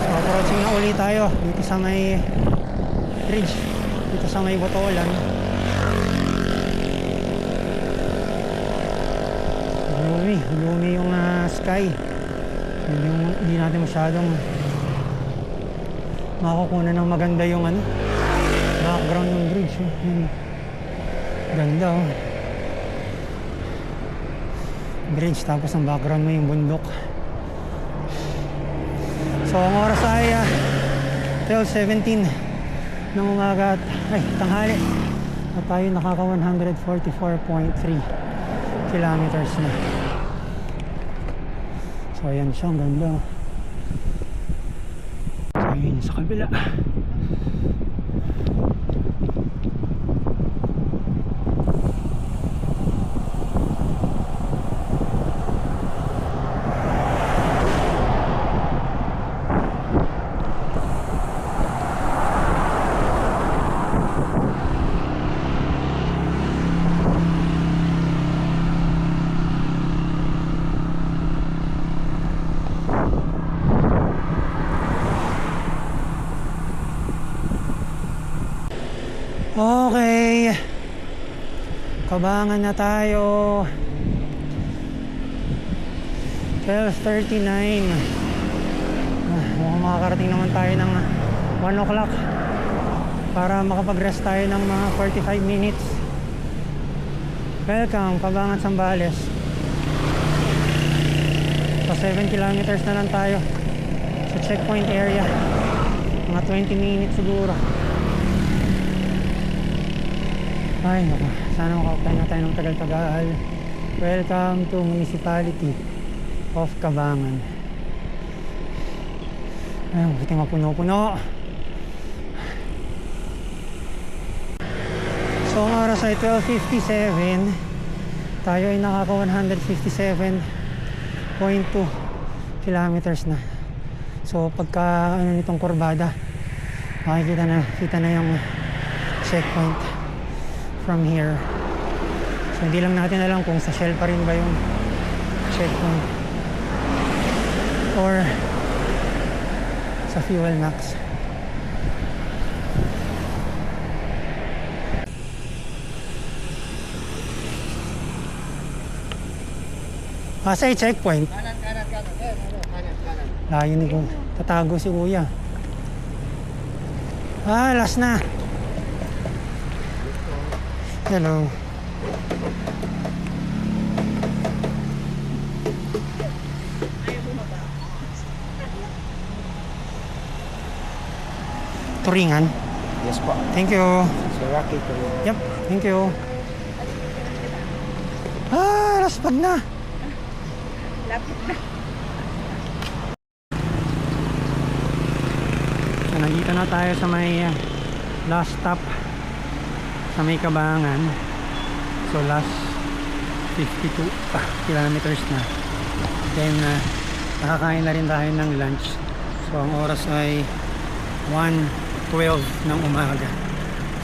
Approaching na uli tayo dito sa may bridge, dito sa may Bacolod. Gloomy yung sky. Hindi natin masyadong makukunan ng maganda yung ano, background ng bridge. Ganda oh. Bridge tapos ang background mo yung bundok. So ang oras ay 12:17 ng umaga at tanghali at tayo nakaka 144.3 kilometers na. So ayan siya, ang ganda. So ayun sa kabila. Okay, Kabangan na tayo. 12:39. Mukhang makakarating naman tayo ng 1 o'clock para makapag-rest tayo ng mga 45 minutes. Welcome, Kabangan, Zambales. So 7 kilometers na lang tayo sa checkpoint area. Mga 20 minutes siguro. Ay naku, sana makakapahinga tayo ng tagal-tagal. Welcome to Municipality of Kabangan. Ayun, buti mapuno-puno. So ang oras ay 12:57. Tayo ay nakaka 157.2 kilometers na. So pagka ano nitong kurbada, makikita na yung checkpoint from here. So hindi lang natin alam kung sa Shell pa rin ba yung checkpoint or sa Fuel Max. Pasay checkpoint. Kanan. Kanan. Layo ni ko. Tatago si kuya. Last na. Hello. Turingan. Yes po. Thank you. So Rocky ko. Yep, thank you. Laspag na. Lapit na. So, nandito na tayo sa may last stop sa may Kabangan. So last 52 kilometers na. Then nakakain na rin tayo ng lunch. So ang oras ay 1:12 ng umaga.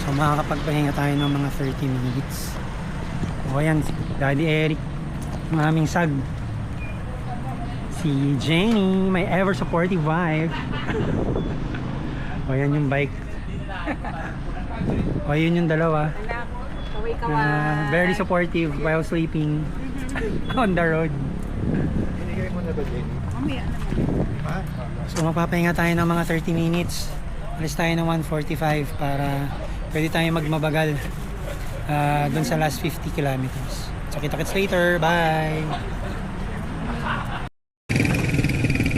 So makakapagpahinga tayo ng mga 30 minutes. O ayan, si Daddy Eric, ang aming sag. Si Jenny, my ever supportive wife. O ayan yung bike. O yun yung dalawa. Anak, kaway-kaway. Na very supportive while sleeping on the road. Binigay mo na ba, Jenny? Mamaya naman. Ha? So magpapahinga tayo ng mga 30 minutes. Alis tayo ng 1:45 para pwede tayo magmabagal dun sa last 50 kilometers. So kita-kits later. Bye!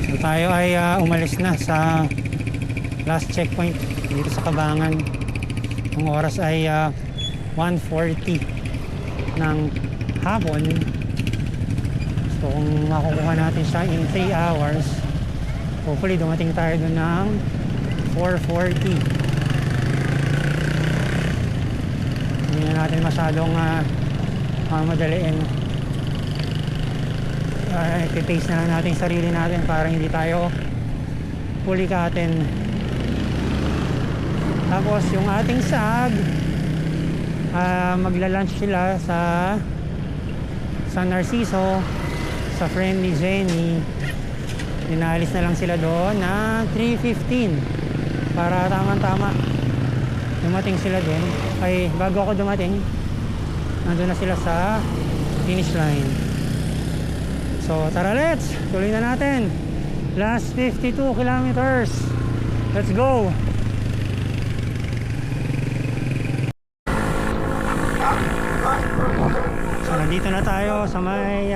So tayo ay umalis na sa last checkpoint dito sa Kabangan. Ang oras ay 1:40 ng hapon. So kung makukuha natin siya in 3 hours, hopefully dumating tayo doon ng 4:40. Hindi na natin masyadong madaliin. I-pace na lang natin yung sarili natin para hindi tayo pulikatin. Tapos yung ating sag, magla-lunch sila sa San Narciso sa friend ni Jenny. Dinaalis na lang sila doon na 3:15 para tamang-tama dumating sila doon. Ay bago ako dumating, nandun na sila sa finish line. So tara, let's tuloy na natin. Last 52 kilometers. Let's go. So nandito na tayo sa may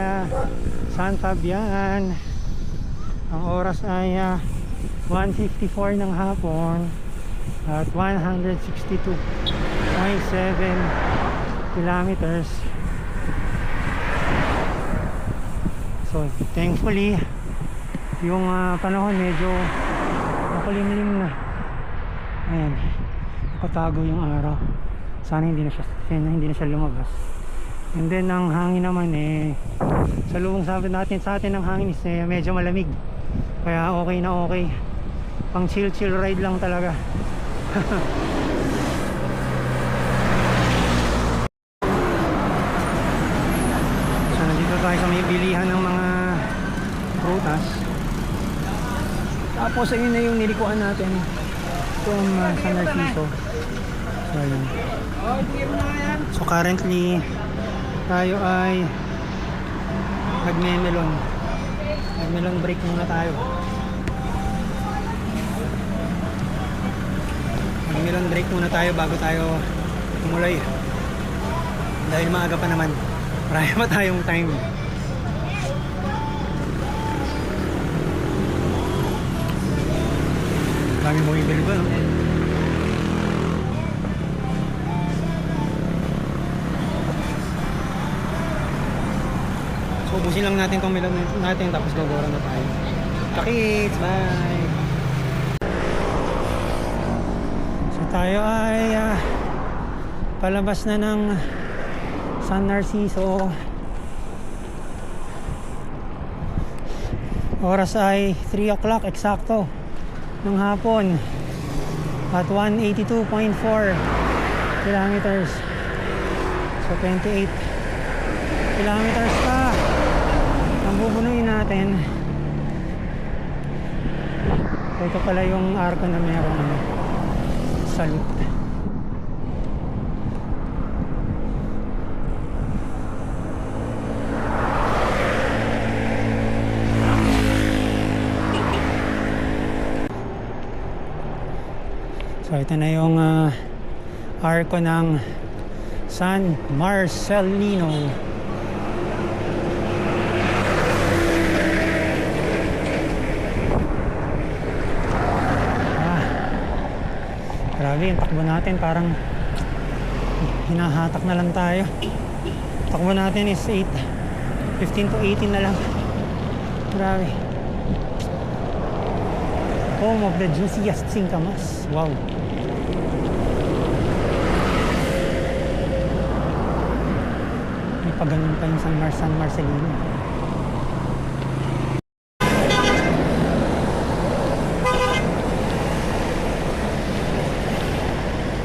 San Fabian. Ang oras ay 1:54 ng hapon at 162.7 kilometers. So thankfully yung panahon medyo makulimlim na. Ayan, nakatago yung araw. Sana hindi na siya lumabas. And then ang hangin naman sa lubong sabi natin sa atin ng hangin is medyo malamig. Kaya okay na okay. Pang chill ride lang talaga. So nandito tayo sa may bilihan ng mga prutas. Tapos ayun na yung nilikuan natin from San Narciso. So ayun. So currently tayo ay nagme-melon break muna tayo. Mag-melon break muna tayo bago tayo tumuloy. Dahil maaga pa naman, marami pa tayong time. Dami bumibili ba, no? So ubusin lang natin itong melon natin tapos gagawin na tayo. Kakits, bye! So tayo ay palabas na ng San Narciso. Oras ay 3 o'clock eksakto ng hapon at 182.4 kilometers. So 28 kilometers pa ang bubunuin natin. So ito pala yung arko na merong salute. So ito na yung arko ng San Marcelino. Grabe yung takbo natin, parang hinahatak na lang tayo. Takbo natin is 15 to 18 na lang. Grabe. Home of the juiciest singkamas. Wow. May pagano'n pa yung San Marcelino.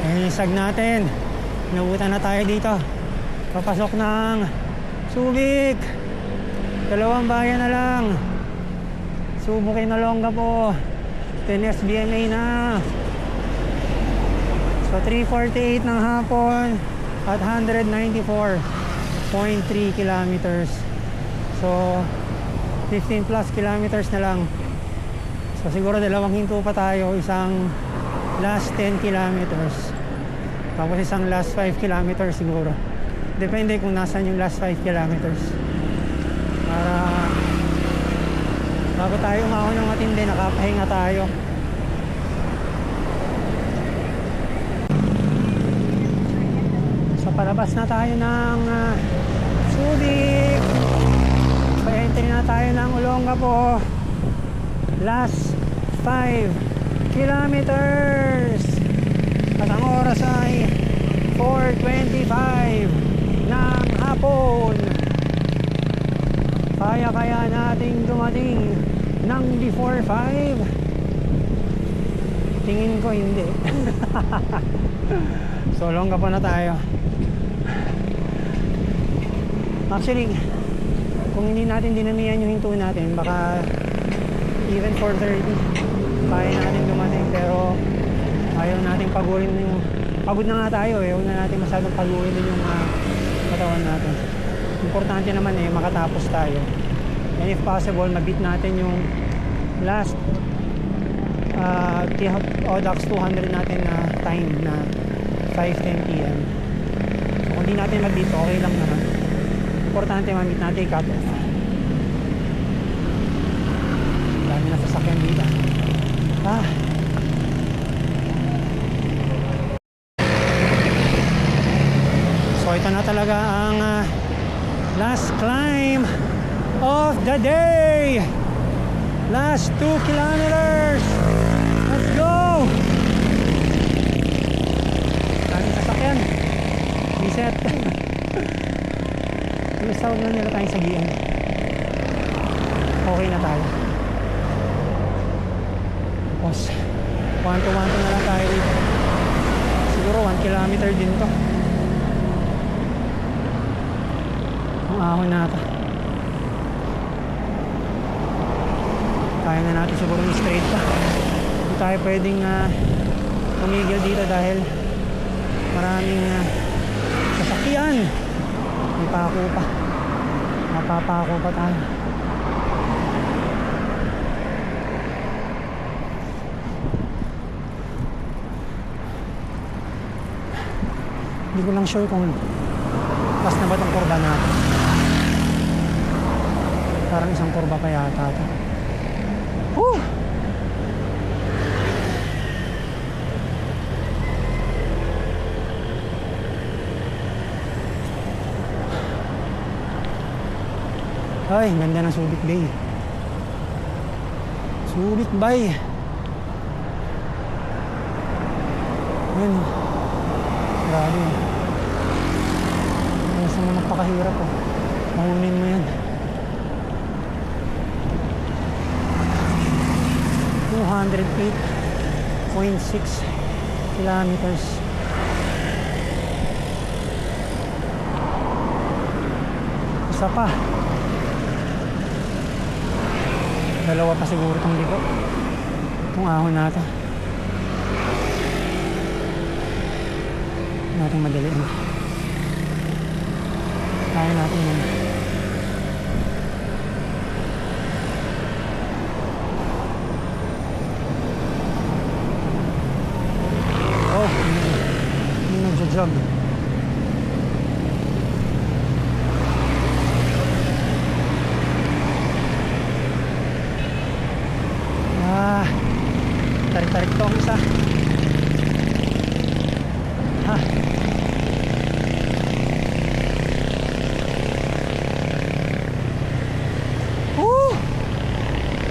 Ayan yung sag natin. Nabutan na tayo dito. Papasok ng Subic. 2 bayan na lang. Subo kay Nalonga po. 10 SBMA na. So 3:48 ng hapon at 194.3 kilometers. So 15 plus kilometers na lang. So siguro 2 hinto pa tayo. Isang last 10 kilometers. Tapos isang last 5 kilometers siguro. Depende kung nasan yung last 5 kilometers. Para bago tayo umahon ng matindi, nakapahinga tayo. So palabas na tayo ng Subic. Pa-entry na tayo ng Olongapo. Last 5 kilometers. At ang oras ay 4:25 ng hapon. Kaya nating dumating ng before 5? Tingin ko hindi. So longga pa na tayo. Actually, kung hindi natin dinamihan yung hinto natin, baka even 4:30 kaya natin dumating, pero ayaw natin pagurin yung pagod na nga tayo eh. Huwag na natin masyadong pagurin din yung katawan natin. Importante naman eh makatapos tayo, and if possible mabit natin yung last ODAX 200 natin na time na 5:10 PM. So kung di natin mabit, okay lang naman. Importante mabit natin yung cut off. Dami na sasakyan dito. So ito na talaga ang last climb of the day. Last 2 kilometers. Let's go. Daming sasakyan. Reset. Isa na nila tayong sagian. Okay na tayo. Tapos 1 to 1 na lang tayo dito. Siguro 1 kilometer din to. Ang ahon na ito. Kaya na natin siguro yung straight pa. Hindi tayo pwedeng tumigil dito dahil maraming sasakyan. May pako pa. Mapapako pa tayo. Hindi ko lang sure kung pas na ba itong kurba natin. Parang isang kurba pa yata ito. Woo! Ay, ganda ng Subic Bay. Subic Bay. Ayun. Grabe. Ayun sa mga napakahirap oh. Mahunin mo yan. 208.6 kilometers. Isa pa. Dalawa pa siguro itong liko. Itong ahon natin. Natin madaliin. Kaya natin yun. busog. Tarik-tarik to ang isa.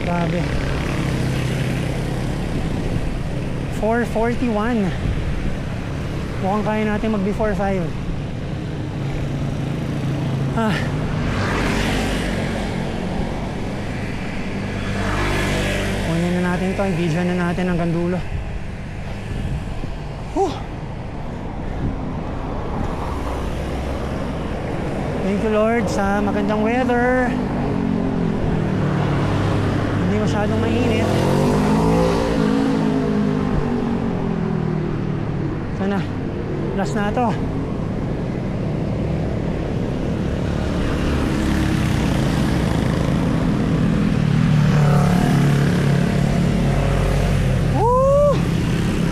Grabe. 4:41. Mukhang kaya natin mag before 5. Kunin na natin to, i-video na natin hanggang dulo. Thank you Lord sa magandang weather. Hindi masyadong mainit. Sana last na to.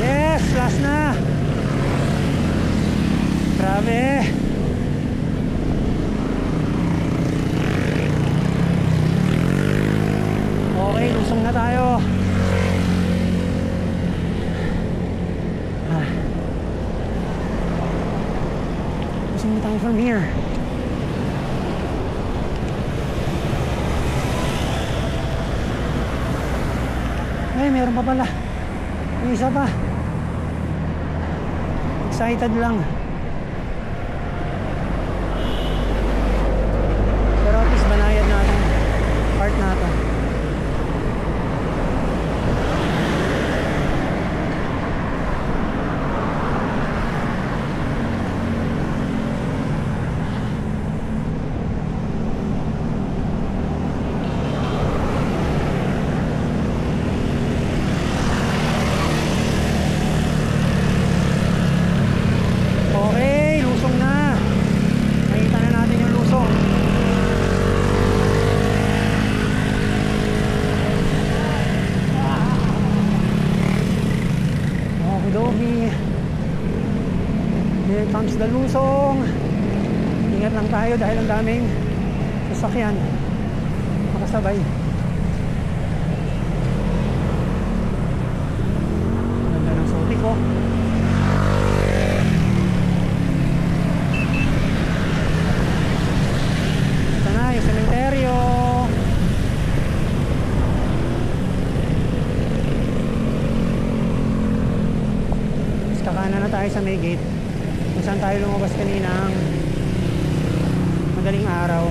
Yes, last na. Grabe. Okay, lusong na tayo. Lusong na tayo from here. Ay, meron pa pala. May isa pa. Excited lang. Pero at least banayad natin part na to. Here comes the lusong. Ingat lang tayo dahil ang daming sasakyan makasabay. Ganda ng suti ko. Ito na yung sementeryo. Kakanan na tayo sa may gate kung saan tayo lumabas kaninang madaling araw.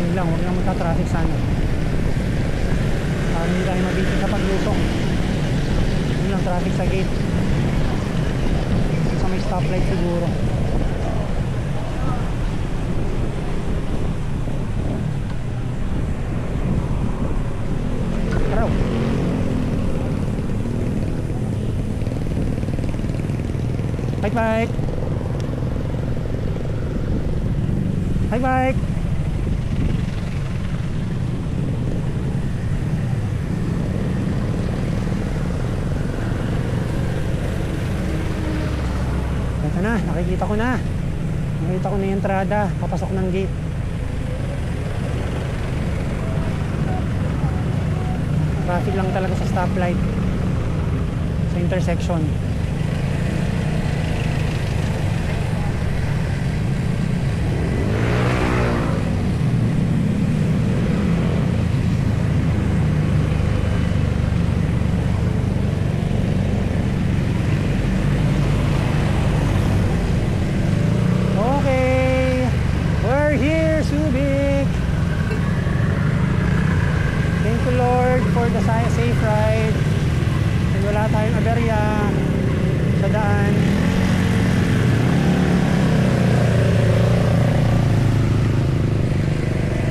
Yun lang, huwag lang magka-traffic sana. Hindi tayo mabiti sa paglusong. Yun lang, traffic sa gate. Sa may stoplight siguro. Taraw. Bike bike. Bike bike. Na, nakikita ko na yung entrada, papasok ng gate. Traffic lang talaga sa stoplight, sa intersection. For the safe ride and wala tayong aberya sa daan.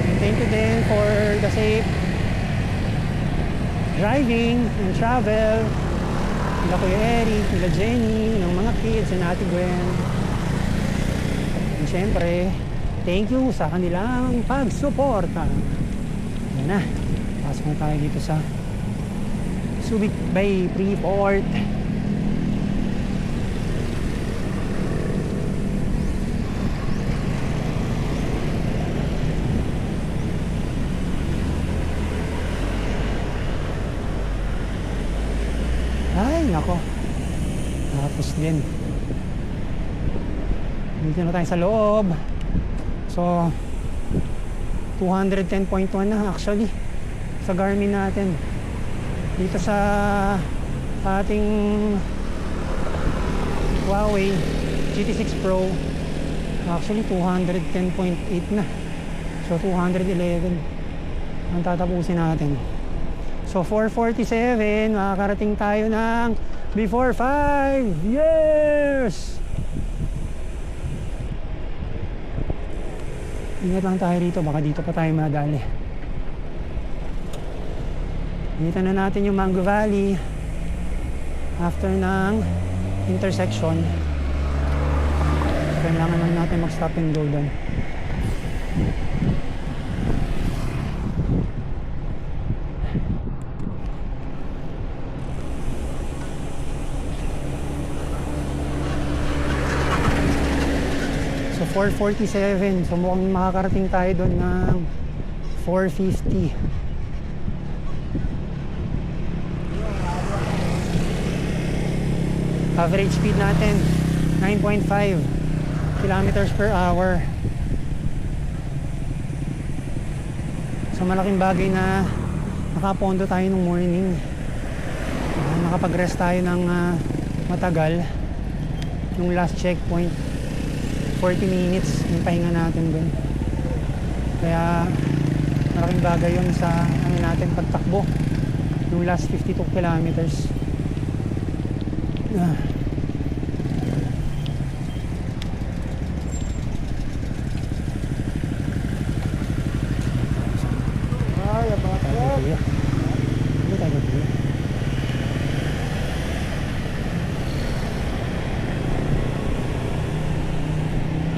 And thank you din for the safe driving and travel. Nila Kuya Eric, nila Jenny, ng mga kids, and Ate Gwen. And syempre, thank you sa kanilang pagsuporta. Ayan na, pasok na tayo dito sa Subic Bay Freeport. Ay, nako. Tapos din. Dito na tayo sa loob. So, 210.1 na actually sa Garmin natin. Dito sa ating Huawei GT6 Pro, actually 210.8 na. So, 211 ang tatapusin natin. So 4:47, makakarating tayo ng before 5 years. Ingat lang tayo rito, baka dito pa tayo madali. Dito na natin yung Mango Valley after ng intersection. Kailangan lang natin mag-stop and go doon. So 4:47, so mukhang makakarating tayo doon ng 4:50. Average speed natin 9.5 kilometers per hour. So malaking bagay na nakapondo tayo ng morning. Nakapag-rest tayo ng matagal. Yung last checkpoint 40 minutes yung pahinga natin dun. Kaya malaking bagay yun sa ano natin pagtakbo yung last 52 kilometers. Ay, about that. Hindi tayo kuya.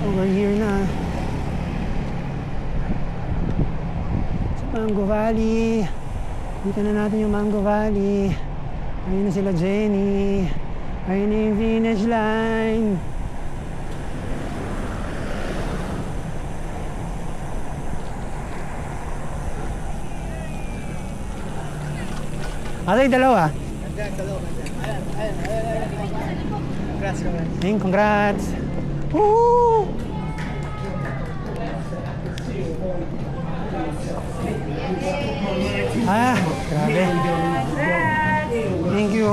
Over here na sa Mango Valley. Dito na natin yung Mango Valley. Ayun na sila Jenny. Ayun na yung finish line. Ate, dalawa. Congrats, congrats. Woo! Ah, grabe. Thank you.